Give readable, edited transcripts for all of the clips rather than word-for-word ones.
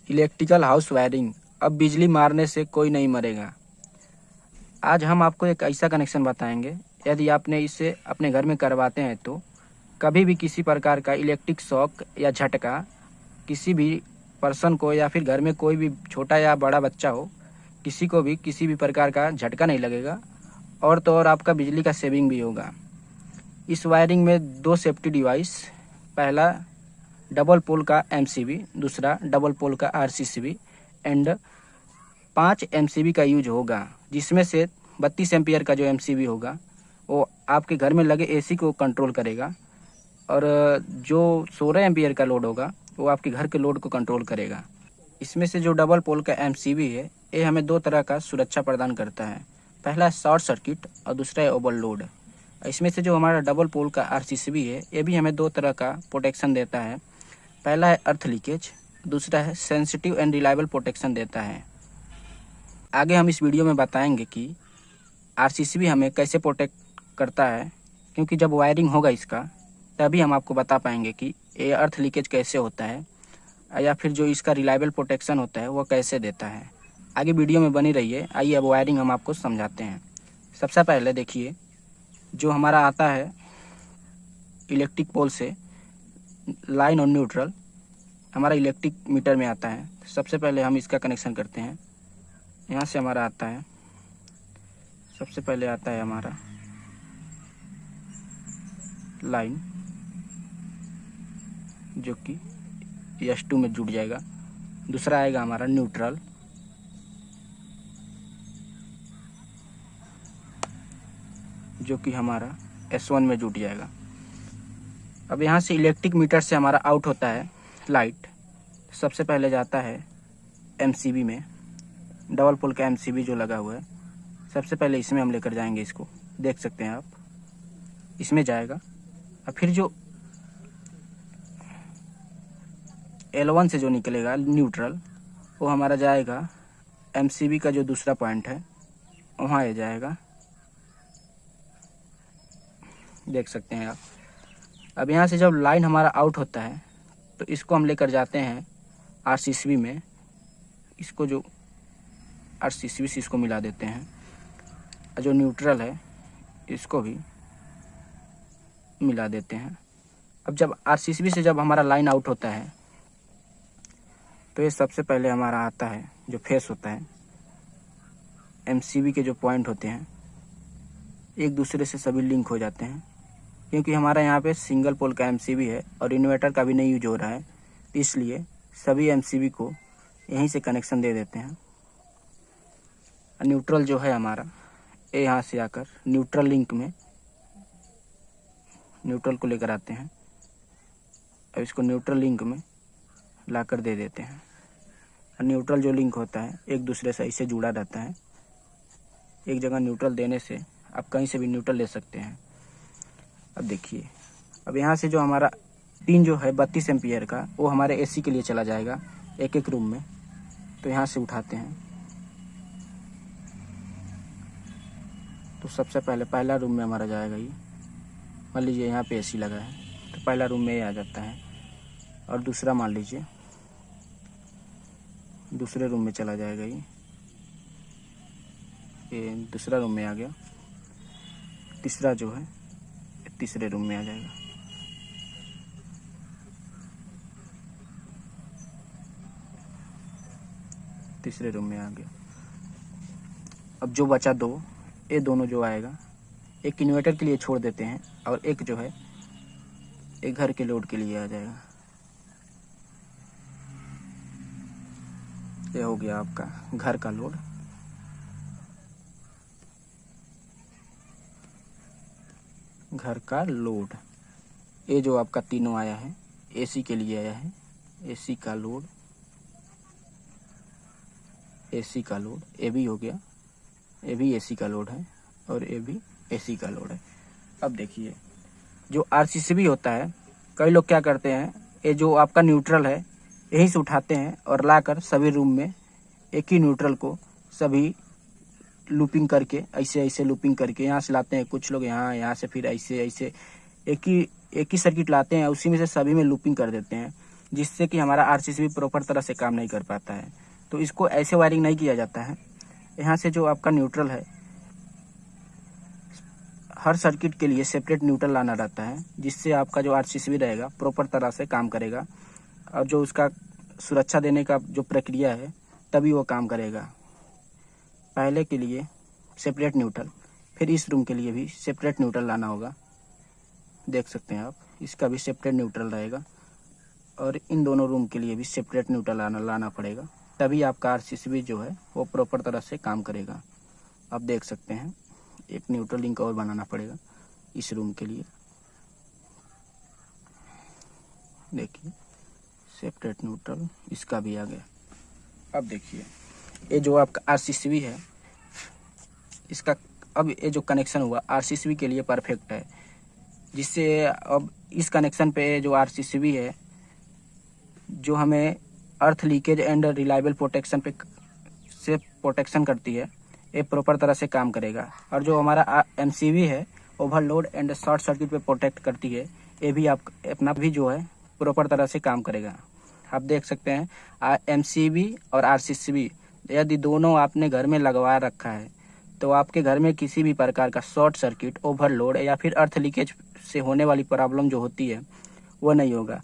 Electrical house wiring, अब बिजली मारने से कोई नहीं मरेगा। आज हम आपको एक ऐसा कनेक्शन बताएंगे, यदि आपने इसे अपने घर में करवाते हैं तो कभी भी किसी प्रकार का इलेक्ट्रिक शॉक या झटका किसी भी पर्सन को या फिर घर में कोई भी छोटा या बड़ा बच्चा हो, किसी को भी किसी भी प्रकार का झटका नहीं लगेगा। और तो और आपका बिजली का सेविंग भी होगा। इस वायरिंग में दो सेफ्टी डिवाइस, पहला डबल पोल का एमसीबी, दूसरा डबल पोल का आरसीसीबी एंड 5 एमसीबी का यूज होगा, जिसमें से 32 एम्पियर का जो एमसीबी होगा वो आपके घर में लगे एसी को कंट्रोल करेगा, और जो 16 एम्पियर का लोड होगा वो आपके घर के लोड को कंट्रोल करेगा। इसमें से जो डबल पोल का एमसीबी है ये हमें दो तरह का सुरक्षा प्रदान करता है, पहला है शॉर्ट सर्किट और दूसरा है ओवरलोड। इसमें से जो हमारा डबल पोल का आरसीसीबी है ये भी हमें दो तरह का प्रोटेक्शन देता है, पहला है अर्थ लीकेज, दूसरा है सेंसिटिव एंड रिलायबल प्रोटेक्शन देता है। आगे हम इस वीडियो में बताएंगे कि आरसीसीबी हमें कैसे प्रोटेक्ट करता है, क्योंकि जब वायरिंग होगा इसका तभी हम आपको बता पाएंगे कि ये अर्थ लीकेज कैसे होता है या फिर जो इसका रिलायबल प्रोटेक्शन होता है वो कैसे देता है। आगे वीडियो में बनी रहिए। आइए अब वायरिंग हम आपको समझाते हैं। सबसे पहले देखिए, जो हमारा आता है इलेक्ट्रिक पोल से लाइन और न्यूट्रल हमारा इलेक्ट्रिक मीटर में आता है। सबसे पहले हम इसका कनेक्शन करते हैं। यहाँ से हमारा आता है, सबसे पहले आता है हमारा लाइन, जो कि S2 में जुड़ जाएगा। दूसरा आएगा हमारा न्यूट्रल, जो कि हमारा S1 में जुड़ जाएगा। अब यहाँ से इलेक्ट्रिक मीटर से हमारा आउट होता है लाइट, सबसे पहले जाता है एमसीबी में, डबल पोल का एमसीबी जो लगा हुआ है सबसे पहले इसमें हम लेकर जाएंगे। इसको देख सकते हैं आप, इसमें जाएगा। और फिर जो L1 से जो निकलेगा न्यूट्रल, वो हमारा जाएगा एमसीबी का जो दूसरा पॉइंट है वहाँ ये जाएगा, देख सकते हैं आप। अब यहाँ से जब लाइन हमारा आउट होता है तो इसको हम लेकर जाते हैं आरसीसीबी में। इसको जो आरसीसीबी से इसको मिला देते हैं, और जो न्यूट्रल है इसको भी मिला देते हैं। अब जब आरसीसीबी से जब हमारा लाइन आउट होता है तो ये सबसे पहले हमारा आता है जो फेस होता है, एमसीबी के जो पॉइंट होते हैं एक दूसरे से सभी लिंक हो जाते हैं, क्योंकि हमारा यहाँ पे सिंगल पोल का एमसीबी है और इन्वर्टर का भी नहीं यूज हो रहा है, इसलिए सभी एमसीबी को यहीं से कनेक्शन दे देते हैं। न्यूट्रल जो है हमारा ये यहाँ से आकर न्यूट्रल लिंक में न्यूट्रल को लेकर आते हैं। अब इसको न्यूट्रल लिंक में लाकर दे देते हैं। न्यूट्रल जो लिंक होता है एक दूसरे से ऐसे जुड़ा रहता है। एक जगह न्यूट्रल देने से आप कहीं से भी न्यूट्रल ले सकते हैं। अब देखिए, अब यहाँ से जो हमारा पिन जो है 32 एम्पियर का वो हमारे एसी के लिए चला जाएगा एक एक रूम में। तो यहाँ से उठाते हैं, तो सबसे पहले पहला रूम में हमारा जाएगा ये। मान लीजिए यहाँ पे एसी लगा है तो पहला रूम में ये आ जाता है, और दूसरा मान लीजिए दूसरे रूम में चला जाएगा ये दूसरा रूम में आ गया। तीसरा जो है तीसरे रूम में आ जाएगा। तीसरे रूम में आ गया। अब जो बचा दो, ये दोनों जो आएगा एक इन्वर्टर के लिए छोड़ देते हैं और एक जो है एक घर के लोड के लिए आ जाएगा। ये हो गया आपका घर का लोड। घर का लोड ये जो आपका तीनों आया है एसी के लिए आया है। एसी का लोड, एसी का लोड, ये भी हो गया, ये भी एसी का लोड है और ये भी एसी का लोड है। अब देखिए, जो आरसीसीबी होता है, कई लोग क्या करते हैं, ये जो आपका न्यूट्रल है यहीं से उठाते हैं और लाकर सभी रूम में एक ही न्यूट्रल को सभी लूपिंग करके ऐसे ऐसे लूपिंग करके यहाँ से लाते हैं। कुछ लोग यहाँ से फिर ऐसे ऐसे एक ही सर्किट लाते हैं, उसी में से सभी में लूपिंग कर देते हैं। जिससे कि हमारा आरसीसीबी प्रॉपर तरह से काम नहीं कर पाता है। तो इसको ऐसे वायरिंग नहीं किया जाता है। यहाँ से जो आपका न्यूट्रल है, हर सर्किट के लिए सेपरेट न्यूट्रल लाना रहता है, जिससे आपका जो आरसीसीबी रहेगा प्रॉपर तरह से काम करेगा और जो उसका सुरक्षा देने का जो प्रक्रिया है तभी वो काम करेगा। पहले के लिए सेपरेट न्यूट्रल, फिर इस रूम के लिए भी सेपरेट न्यूट्रल लाना होगा। देख सकते हैं आप, इसका भी सेपरेट न्यूट्रल रहेगा और इन दोनों रूम के लिए भी सेपरेट न्यूट्रल लाना पड़ेगा, तभी आपका आरसीसीबी जो है वो प्रॉपर तरह से काम करेगा। आप देख सकते हैं, एक न्यूट्रल लिंक और बनाना पड़ेगा इस रूम के लिए। देखिए सेपरेट न्यूट्रल इसका भी आ गया। अब देखिए ये जो आपका आरसीसीबी है, इसका अब ये जो कनेक्शन हुआ आरसीसीबी के लिए परफेक्ट है, जिससे अब इस कनेक्शन पे जो आरसीसीबी है जो हमें अर्थ लीकेज एंड रिलायबल प्रोटेक्शन पे से प्रोटेक्शन करती है, ये प्रॉपर तरह से काम करेगा। और जो हमारा एमसीबी है ओवरलोड एंड शॉर्ट सर्किट पे प्रोटेक्ट करती है, ये भी आप अपना भी जो है प्रॉपर तरह से काम करेगा। आप देख सकते हैं एमसीबी और आरसीसीबी यदि दोनों आपने घर में लगवा रखा है तो आपके घर में किसी भी प्रकार का शॉर्ट सर्किट, ओवरलोड या फिर अर्थ लीकेज से होने वाली प्रॉब्लम जो होती है वो नहीं होगा।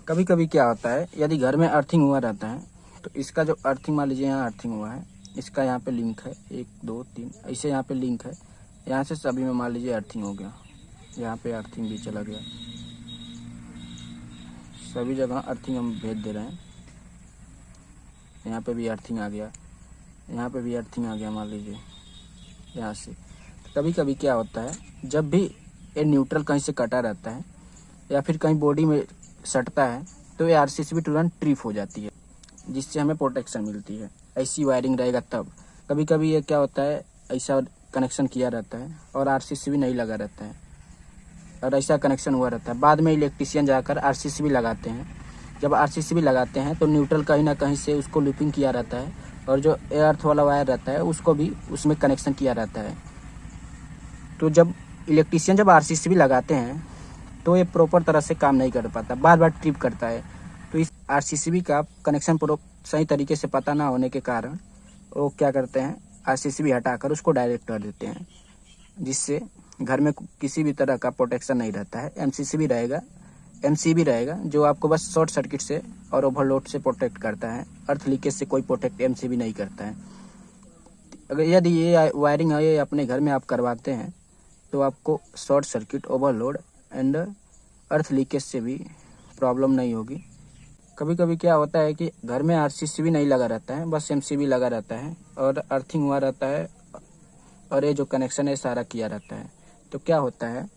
कभी कभी क्या होता है, यदि घर में अर्थिंग हुआ रहता है तो इसका जो अर्थिंग, मान लीजिए यहाँ अर्थिंग हुआ है, इसका यहाँ पे लिंक है 1 2 3 ऐसे यहाँ पे लिंक है, यहाँ से सभी में मान लीजिए अर्थिंग हो गया, यहाँ पे अर्थिंग भी चला गया, सभी जगह अर्थिंग हम भेज दे रहे हैं। यहाँ पे भी अर्थिंग आ गया, यहाँ पे भी अर्थिंग आ गया, मान लीजिए यहाँ से। कभी कभी क्या होता है, जब भी ये न्यूट्रल कहीं से कटा रहता है या फिर कहीं बॉडी में सटता है तो ये आरसीसीबी तुरंत ट्रिप हो जाती है, जिससे हमें प्रोटेक्शन मिलती है। ऐसी वायरिंग रहेगा तब। कभी कभी ये क्या होता है, ऐसा कनेक्शन किया रहता है और आरसीसीबी नहीं लगा रहता है और ऐसा कनेक्शन हुआ रहता है, बाद में इलेक्ट्रीशियन जाकर आरसीसीबी लगाते हैं। जब आरसीसीबी लगाते हैं तो न्यूट्रल कहीं ना कहीं से उसको लूपिंग किया रहता है और जो अर्थ वाला वायर रहता है उसको भी उसमें कनेक्शन किया रहता है। तो जब इलेक्ट्रीशियन जब आरसीसीबी लगाते हैं तो ये प्रॉपर तरह से काम नहीं कर पाता, बार बार ट्रिप करता है। तो इस आरसीसीबी का कनेक्शन सही तरीके से पता ना होने के कारण वो क्या करते हैं, आरसीसीबी हटाकर उसको डायरेक्ट कर देते हैं, जिससे घर में किसी भी तरह का प्रोटेक्शन नहीं रहता है। एमसीबी रहेगा जो आपको बस शॉर्ट सर्किट से और ओवरलोड से प्रोटेक्ट करता है, अर्थ लीकेज से कोई प्रोटेक्ट एमसीबी नहीं करता है। अगर यदि ये वायरिंग ये अपने घर में आप करवाते हैं तो आपको short circuit, overload and earth leakage से भी प्रॉब्लम नहीं होगी। कभी कभी क्या होता है कि घर में आरसीसीबी नहीं लगा रहता है, बस एमसीबी लगा रहता है और अर्थिंग हुआ रहता है और ये जो कनेक्शन है सारा किया रहता है। तो क्या होता है,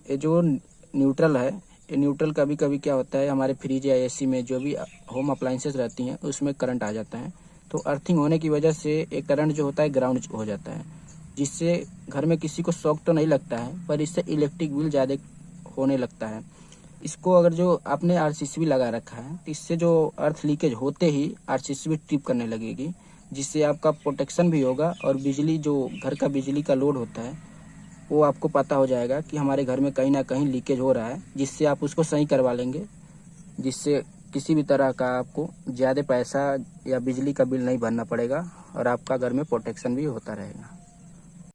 ये जो न्यूट्रल है, ये न्यूट्रल कभी कभी क्या होता है, हमारे फ्रिज या एसी में जो भी होम अप्लाइंसेस रहती हैं उसमें करंट आ जाता है। तो अर्थिंग होने की वजह से एक करंट जो होता है ग्राउंड हो जाता है, जिससे घर में किसी को शॉक तो नहीं लगता है पर इससे इलेक्ट्रिक बिल ज़्यादा होने लगता है। इसको अगर जो आपने आरसीसीबी लगा रखा है तो इससे जो अर्थ लीकेज होते ही आरसीसीबी ट्रिप करने लगेगी, जिससे आपका प्रोटेक्शन भी होगा और बिजली जो घर का बिजली का लोड होता है वो आपको पता हो जाएगा कि हमारे घर में कहीं ना कहीं लीकेज हो रहा है, जिससे आप उसको सही करवा लेंगे, जिससे किसी भी तरह का आपको ज़्यादा पैसा या बिजली का बिल नहीं भरना पड़ेगा और आपका घर में प्रोटेक्शन भी होता रहेगा।